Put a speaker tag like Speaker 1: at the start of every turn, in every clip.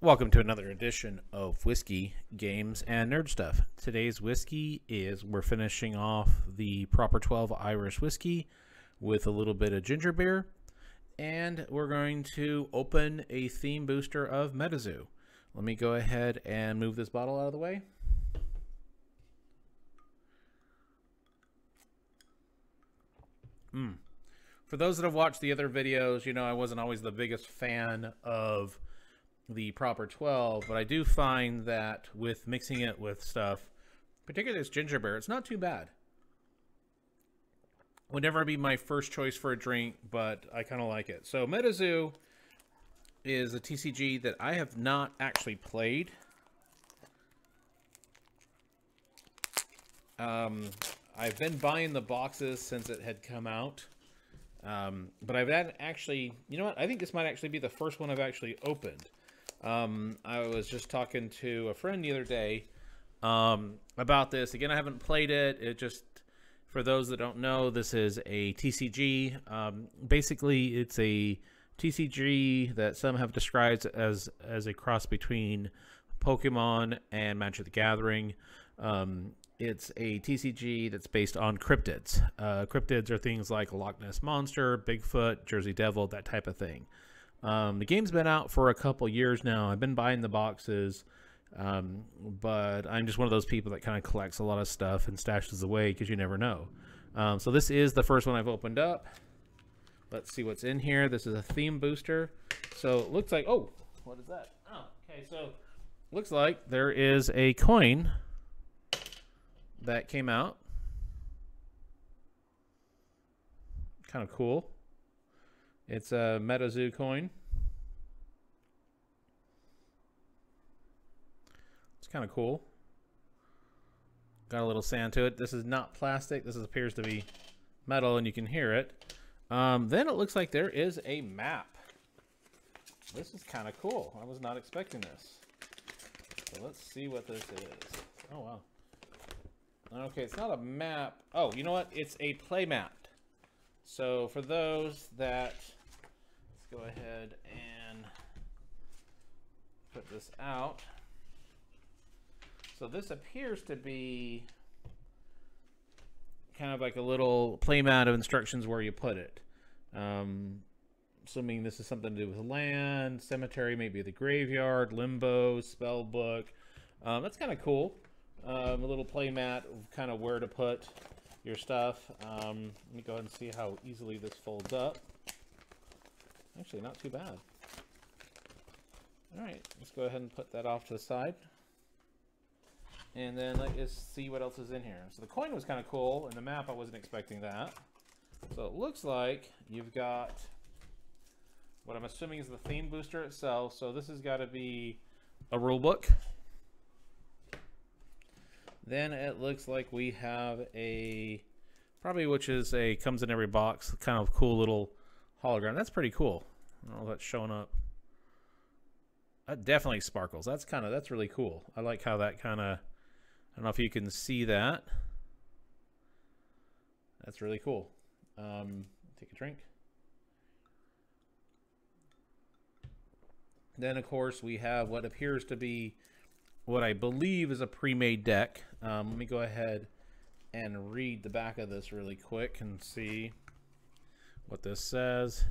Speaker 1: Welcome to another edition of Whiskey, Games, and Nerd Stuff. Today's whiskey is we're finishing off the Proper 12 Irish whiskey with a little bit of ginger beer, and we're going to open a theme booster of MetaZoo. Let me go ahead and move this bottle out of the way. For those that have watched the other videos, you know I wasn't always the biggest fan of the Proper 12, but I do find that with mixing it with stuff, particularly this ginger beer, it's not too bad. Would never be my first choice for a drink, but I kind of like it. So MetaZoo is a TCG that I have not actually played. I've been buying the boxes since it had come out. But I've had actually, you know what? I think this might actually be the first one I've actually opened. I was just talking to a friend the other day about this. Again, I haven't played it. It just, for those that don't know, this is a TCG. Basically, it's a TCG that some have described as a cross between Pokemon and Magic the Gathering. It's a TCG that's based on cryptids. Cryptids are things like Loch Ness Monster, Bigfoot, Jersey Devil, that type of thing. The game's been out for a couple years now. I've been buying the boxes, but I'm just one of those people that kind of collects a lot of stuff and stashes away because you never know. So this is the first one I've opened up. Let's see what's in here. This is a theme booster. So it looks like, oh, what is that? Oh, okay, so looks like there is a coin that came out. Kind of cool. It's a MetaZoo coin. It's kind of cool. Got a little sand to it. This is not plastic. This appears to be metal, and you can hear it. Then it looks like there is a map. This is kind of cool. I was not expecting this. So let's see what this is. Oh, wow. Okay, it's not a map. Oh, you know what? It's a play mat. So for those that, let's go ahead and put this out. So this appears to be kind of like a little play mat of instructions where you put it. Assuming this is something to do with land, cemetery, maybe the graveyard, limbo, spell book. That's kind of cool. A little play mat of kind of where to put your stuff. Let me go ahead and see how easily this folds up. Actually, not too bad. All right, let's go ahead and put that off to the side. And then let's see what else is in here. So the coin was kind of cool, and the map, I wasn't expecting that. So it looks like you've got what I'm assuming is the theme booster itself. So this has got to be a rule book. Then it looks like we have a, probably which is a, comes in every box, kind of cool little hologram. That's pretty cool. I don't know if that's showing up. That definitely sparkles. That's really cool. I like how that kind of, I don't know if you can see that. That's really cool. Take a drink. Then, of course, we have what appears to be what I believe is a pre-made deck. Let me go ahead and read the back of this really quick and see what this says.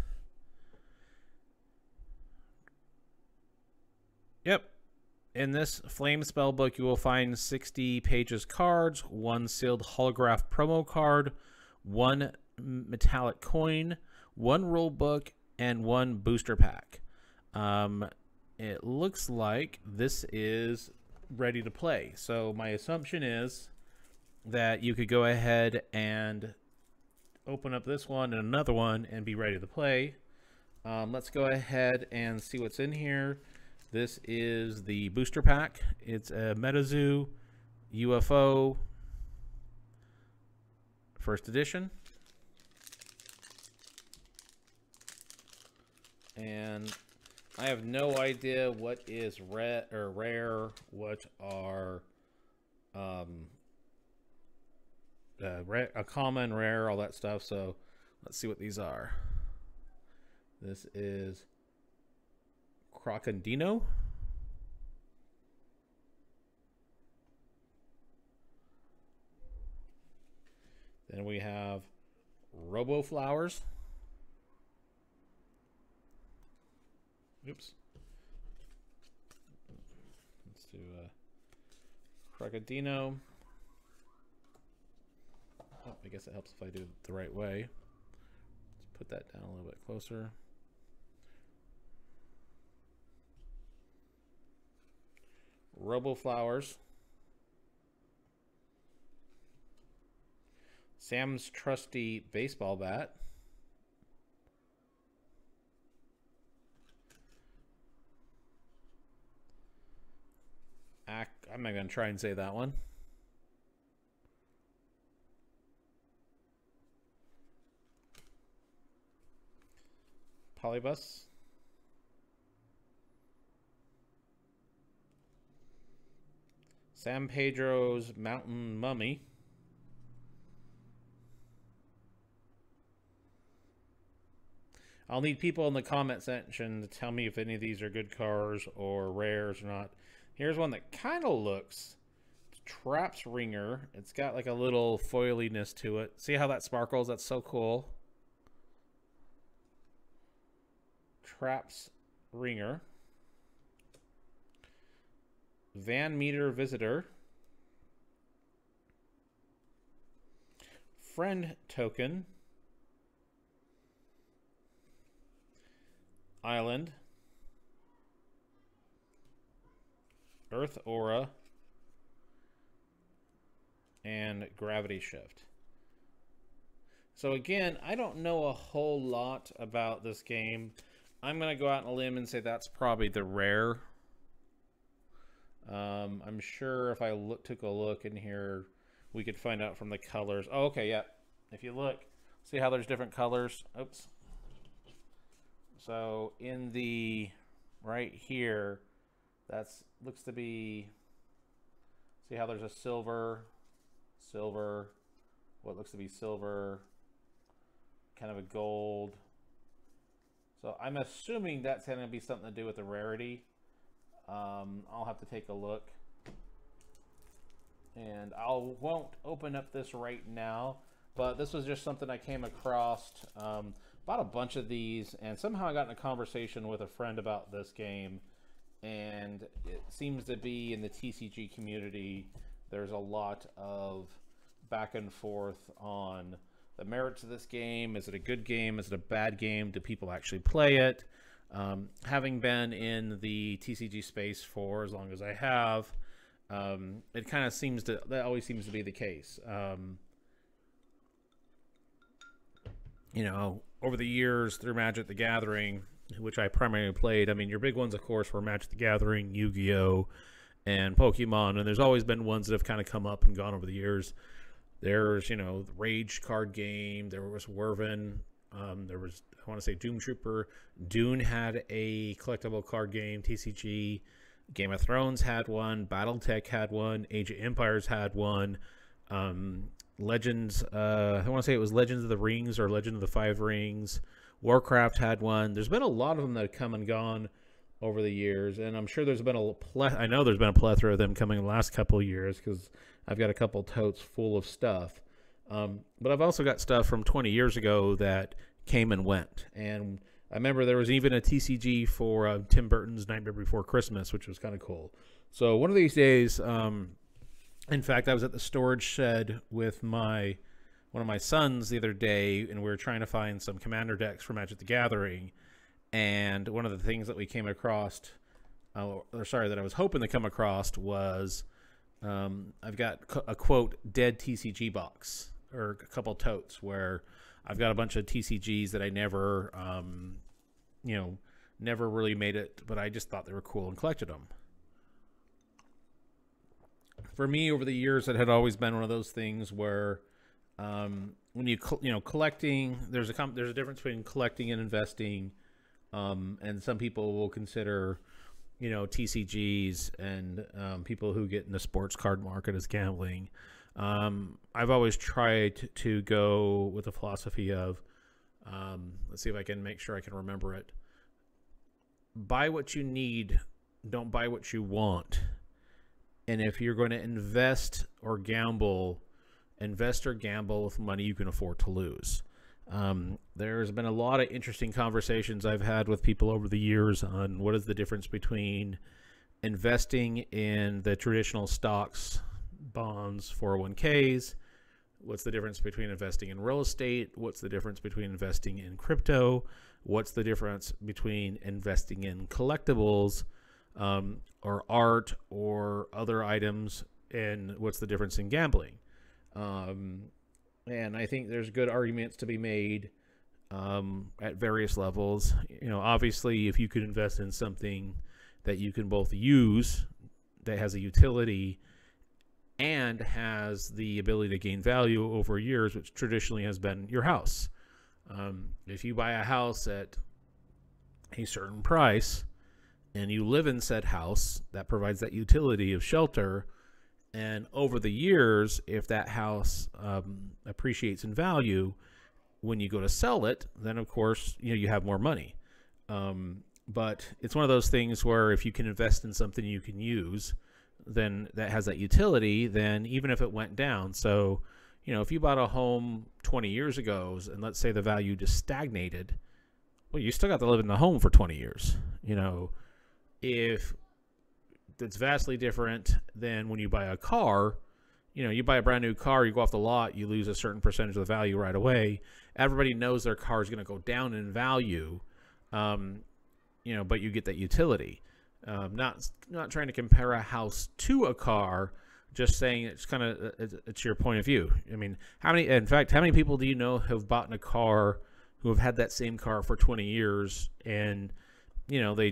Speaker 1: Yep. In this Flame spell book, you will find 60 pages cards, one sealed holograph promo card, one metallic coin, one rule book, and one booster pack. It looks like this is ready to play. So my assumption is that you could go ahead and open up this one and another one and be ready to play. Let's go ahead and see what's in here. This is the booster pack. It's a MetaZoo UFO first edition. And I have no idea what is rare, what are a common, rare, all that stuff. So let's see what these are. This is Crocodino. And we have Robo Flowers. Oops. Let's do Crocodino. Oh, I guess it helps if I do it the right way. Let's put that down a little bit closer. Robo Flowers. Sam's trusty baseball bat. I'm not going to try and say that one. Polybus. San Pedro's Mountain Mummy. I'll need people in the comment section to tell me if any of these are good cars or rares or not. Here's one that kind of looks Traps Ringer. It's got like a little foiliness to it. See how that sparkles? That's so cool. Traps Ringer. Van Meter Visitor. Friend Token. Island. Earth Aura. And Gravity Shift. So again, I don't know a whole lot about this game. I'm going to go out on a limb and say that's probably the rare. I'm sure if I took a look in here, we could find out from the colors. Oh, okay, yeah. If you look, see how there's different colors? Oops. So in the right here, that's looks to be, see how there's a silver, what looks to be silver, kind of a gold. So I'm assuming that's going to be something to do with the rarity. I'll have to take a look. And I won't open up this right now, but this was just something I came across. Bought a bunch of these, and somehow I got in a conversation with a friend about this game, and it seems to be in the TCG community, there's a lot of back and forth on the merits of this game. Is it a good game? Is it a bad game? Do people actually play it? Having been in the TCG space for as long as I have, it kind of seems to, that always seems to be the case. You know, over the years through Magic the Gathering, which I primarily played, I mean, your big ones, of course, were Magic the Gathering, Yu-Gi-Oh, and Pokemon, and there's always been ones that have kind of come up and gone over the years. There's, you know, the Rage card game, there was Werven, there was, I want to say, Doom Trooper. Dune had a collectible card game, TCG. Game of Thrones had one. Battletech had one. Age of Empires had one. Legends, I want to say it was Legends of the Rings or Legend of the Five Rings. Warcraft had one. There's been a lot of them that have come and gone over the years, and I'm sure there's been I know there's been a plethora of them coming in the last couple of years because I've got a couple totes full of stuff. But I've also got stuff from 20 years ago that came and went. And I remember there was even a TCG for Tim Burton's Nightmare Before Christmas, which was kind of cool. So one of these days, in fact, I was at the storage shed with one of my sons the other day, and we were trying to find some commander decks for Magic the Gathering. And one of the things that we came across, that I was hoping to come across was, I've got a quote dead TCG box, or a couple totes where I've got a bunch of TCGs that I never, you know, never really made it, but I just thought they were cool and collected them. For me, over the years, it had always been one of those things where, when you know, collecting, there's a difference between collecting and investing. And some people will consider, you know, TCGs and people who get in the sports card market as gambling. I've always tried to go with the philosophy of, let's see if I can make sure I can remember it. Buy what you need, don't buy what you want. And if you're going to invest or gamble invest or gamble with money you can afford to lose. There's been a lot of interesting conversations I've had with people over the years on what is the difference between investing in the traditional stocks, bonds, 401ks. What's the difference between investing in real estate? What's the difference between investing in crypto? What's the difference between investing in collectibles, or art or other items? And what's the difference in gambling? And I think there's good arguments to be made at various levels. Obviously, if you could invest in something that you can both use, that has a utility, and has the ability to gain value over years, which traditionally has been your house. If you buy a house at a certain price and you live in said house, that provides that utility of shelter. And over the years, if that house appreciates in value, when you go to sell it, then of course, you have more money. But it's one of those things where if you can invest in something you can use, then that has that utility, then even if it went down. So, if you bought a home 20 years ago and let's say the value just stagnated, well, you still got to live in the home for 20 years. If it's vastly different than when you buy a car. You buy a brand new car, you go off the lot, you lose a certain percentage of the value right away. Everybody knows their car is going to go down in value, but you get that utility. Not trying to compare a house to a car, just saying it's your point of view. I mean, how many people do you know have bought a car who have had that same car for 20 years and they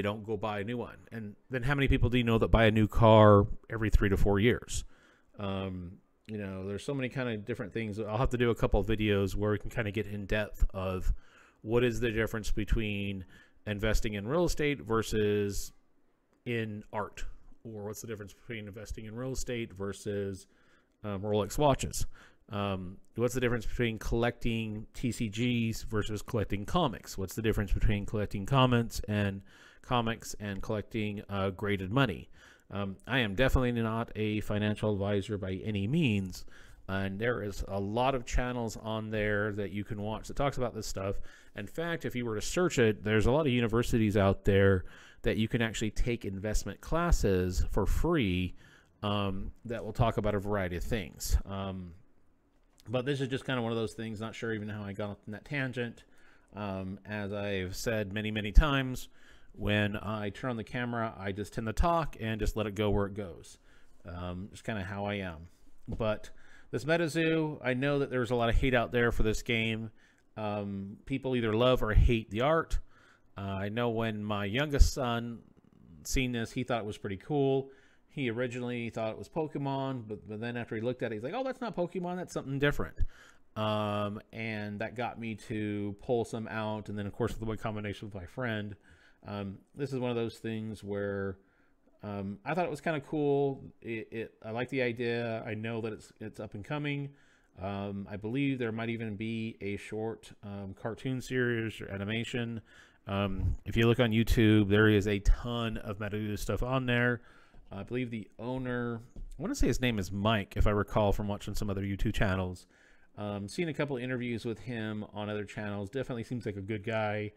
Speaker 1: don't go buy a new one? And then how many people do you know that buy a new car every 3 to 4 years? There's so many kind of different things. I'll have to do a couple of videos where we can kind of get in depth of what is the difference between investing in real estate versus in art, or what's the difference between investing in real estate versus Rolex watches. What's the difference between collecting TCGs versus collecting comics? What's the difference between collecting comics and collecting graded money? I am definitely not a financial advisor by any means, and there is a lot of channels on there that you can watch that talks about this stuff. In fact, if you were to search it, there's a lot of universities out there that you can actually take investment classes for free that will talk about a variety of things. But this is just kind of one of those things, not sure even how I got on that tangent. As I've said many, many times, when I turn on the camera, I just tend to talk and just let it go where it goes. Just kind of how I am. But this MetaZoo, I know that there's a lot of hate out there for this game. People either love or hate the art. I know when my youngest son seen this, he thought it was pretty cool. He originally thought it was Pokemon, but then after he looked at it, he's like, oh, that's not Pokemon, that's something different. And that got me to pull some out. And then, of course, with the one combination with my friend, this is one of those things where I thought it was kind of cool. I like the idea. I know that it's up and coming. I believe there might even be a short cartoon series or animation. If you look on YouTube, there is a ton of MetaZoo stuff on there. I believe the owner, I want to say his name is Mike, if I recall from watching some other YouTube channels. Seen a couple of interviews with him on other channels. Definitely seems like a good guy.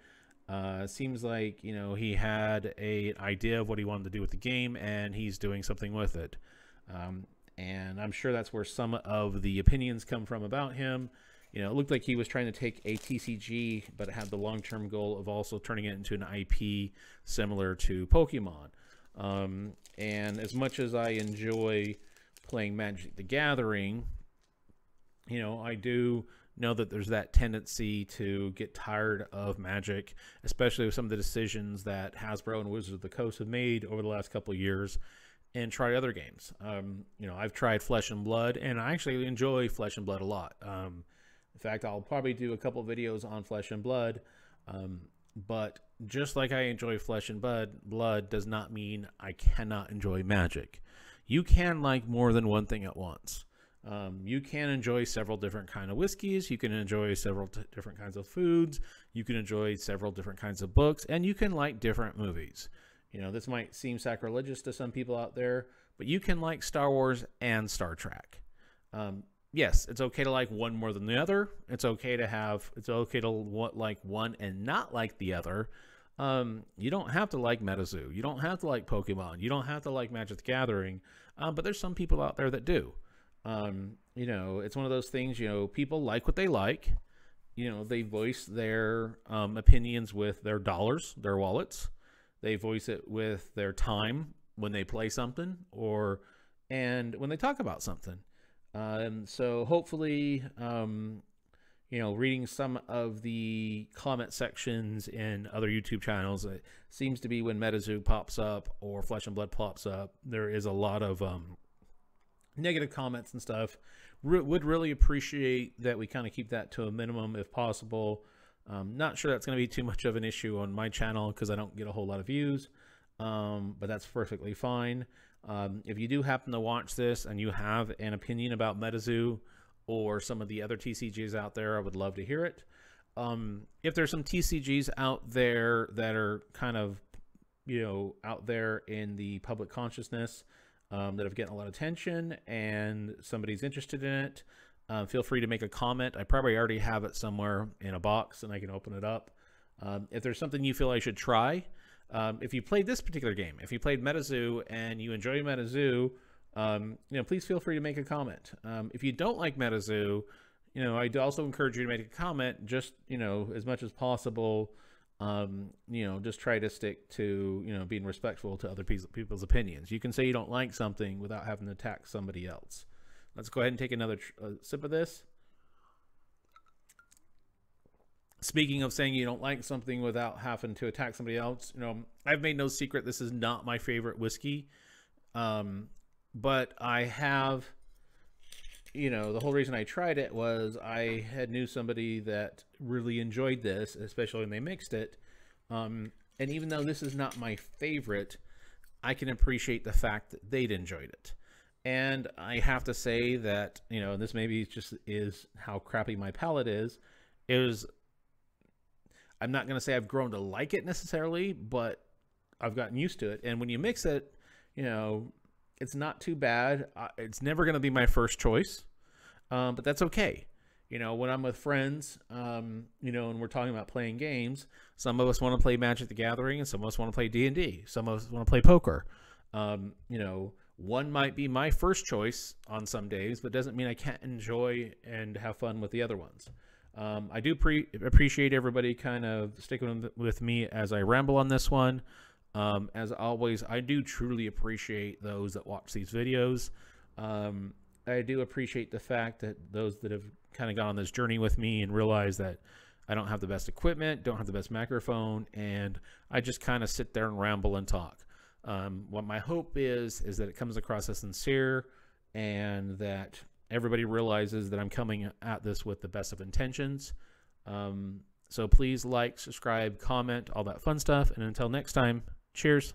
Speaker 1: Seems like, he had an idea of what he wanted to do with the game, and he's doing something with it. And I'm sure that's where some of the opinions come from about him. It looked like he was trying to take a TCG, but it had the long-term goal of also turning it into an IP similar to Pokemon. And as much as I enjoy playing Magic the Gathering, I do know that there's that tendency to get tired of Magic, especially with some of the decisions that Hasbro and Wizards of the Coast have made over the last couple of years, and try other games. I've tried Flesh and Blood, and I actually enjoy Flesh and Blood a lot. In fact, I'll probably do a couple videos on Flesh and Blood, but just like I enjoy Flesh and Blood does not mean I cannot enjoy Magic. You can like more than one thing at once. You can enjoy several different kinds of whiskeys. You can enjoy several different kinds of foods. You can enjoy several different kinds of books, and you can like different movies. This might seem sacrilegious to some people out there, but you can like Star Wars and Star Trek. yes, it's okay to like one more than the other. It's okay to like one and not like the other. You don't have to like MetaZoo. You don't have to like Pokemon. You don't have to like Magic the Gathering. But there's some people out there that do. It's one of those things, people like what they like. They voice their opinions with their dollars, their wallets. They voice it with their time when they play something and when they talk about something. So hopefully, reading some of the comment sections in other YouTube channels, it seems to be when MetaZoo pops up or Flesh and Blood pops up, there is a lot of negative comments and stuff. Would really appreciate that we kind of keep that to a minimum if possible. Not sure that's going to be too much of an issue on my channel because I don't get a whole lot of views, but that's perfectly fine. If you do happen to watch this and you have an opinion about MetaZoo or some of the other TCGs out there, I would love to hear it. If there's some TCGs out there that are kind of, out there in the public consciousness that have gotten a lot of attention and somebody's interested in it, feel free to make a comment. I probably already have it somewhere in a box and I can open it up. If there's something you feel I should try, if you played this particular game, if you played MetaZoo and you enjoy MetaZoo, please feel free to make a comment. If you don't like MetaZoo, I'd also encourage you to make a comment, just, as much as possible. Just try to stick to, being respectful to other people's opinions. You can say you don't like something without having to attack somebody else. Let's go ahead and take another sip of this. Speaking of saying you don't like something without having to attack somebody else, I've made no secret this is not my favorite whiskey. But I have, the whole reason I tried it was I had knew somebody that really enjoyed this, especially when they mixed it. And even though this is not my favorite, I can appreciate the fact that they'd enjoyed it. And I have to say that, this maybe just is how crappy my palate is. I'm not going to say I've grown to like it necessarily, but I've gotten used to it. And when you mix it, it's not too bad. It's never going to be my first choice, but that's okay. When I'm with friends, and we're talking about playing games, some of us want to play Magic the Gathering and some of us want to play D&D. Some of us want to play poker. One might be my first choice on some days, but doesn't mean I can't enjoy and have fun with the other ones. I do appreciate everybody kind of sticking with me as I ramble on this one. As always, I do truly appreciate those that watch these videos. I do appreciate the fact that those that have kind of gone on this journey with me and realize that I don't have the best equipment, don't have the best microphone, and I just kind of sit there and ramble and talk. What my hope is that it comes across as sincere and that everybody realizes that I'm coming at this with the best of intentions. So please like, subscribe, comment, all that fun stuff. And until next time, cheers.